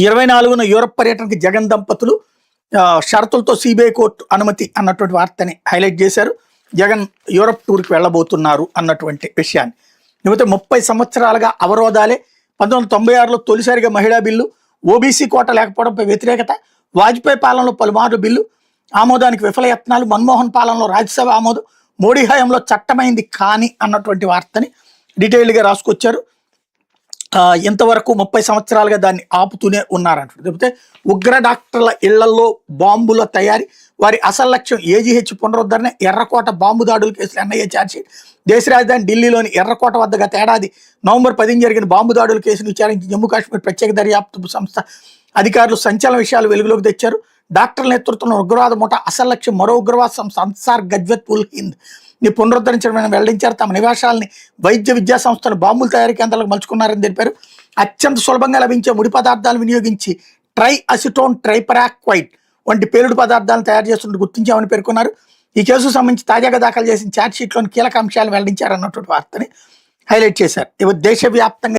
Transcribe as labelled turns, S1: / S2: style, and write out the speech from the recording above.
S1: 24న Europe పర్యటనకి Jagan దంపతులు షరతులతో CBI court అనుమతి అన్నటువంటి వార్తని హైలైట్ చేశారు. జగన్ యూరప్ టూర్కి వెళ్ళబోతున్నారు అన్నటువంటి విషయాన్ని. లేకపోతే 30 సంవత్సరాలుగా అవరోధాలే. 1996లో తొలిసారిగా మహిళా బిల్లు, ఓబీసీ కోట లేకపోవడంపై వ్యతిరేకత, వాజ్పేయి పాలనలో పలుమార్లు బిల్లు ఆమోదానికి విఫలయత్నాలు, మన్మోహన్ పాలనలో రాజ్యసభ ఆమోదం, మోడీ హయాంలో చట్టమైంది కానీ అన్నటువంటి వార్తని డీటెయిల్డ్గా రాసుకొచ్చారు. ఇంతవరకు 30 సంవత్సరాలుగా దాన్ని ఆపుతూనే ఉన్నారంటారు. లేకపోతే ఉగ్ర డాక్టర్ల ఇళ్లలో బాంబుల తయారీ, వారి అసలు లక్ష్యం ఏజీహెచ్ పునరుద్ధరణ, ఎర్రకోట బాంబు దాడుల కేసులు ఎన్ఐఏ ఛార్జ్షీట్, దేశ రాజధాని ఢిల్లీలోని ఎర్రకోట వద్ద గత ఏడాది నవంబర్ 10 జరిగిన బాంబు దాడుల కేసును విచారించి జమ్మూ కాశ్మీర్ ప్రత్యేక దర్యాప్తు సంస్థ అధికారులు సంచలన విషయాలు వెలుగులోకి తెచ్చారు. డాక్టర్ల నేతృత్వంలో ఉగ్రవాద ముఠ అసలు లక్ష్యం మరో ఉగ్రవాద సంస్థ అన్సార్ గజ్వత్ ఉల్ హింద్ ని పునరుద్ధరించడం వెల్లడించారు. తమ నివాసాలని వైద్య విద్యా సంస్థలు బాంబుల తయారీ కేంద్రాలకు మలుచుకున్నారని తెలిపారు. అత్యంత సులభంగా లభించే ముడి పదార్థాలను వినియోగించి ట్రై అసిటోన్ ట్రైపరాక్వైడ్ వంటి పేలుడు పదార్థాలను తయారు చేస్తున్నట్టు గుర్తించామని పేర్కొన్నారు. ఈ కేసుకు సంబంధించి తాజాగా దాఖలు చేసిన ఛార్జ్షీట్లోని కీలక అంశాలను వెల్లడించారన్నటువంటి వార్తని హైలైట్ చేశారు. దేశవ్యాప్తంగా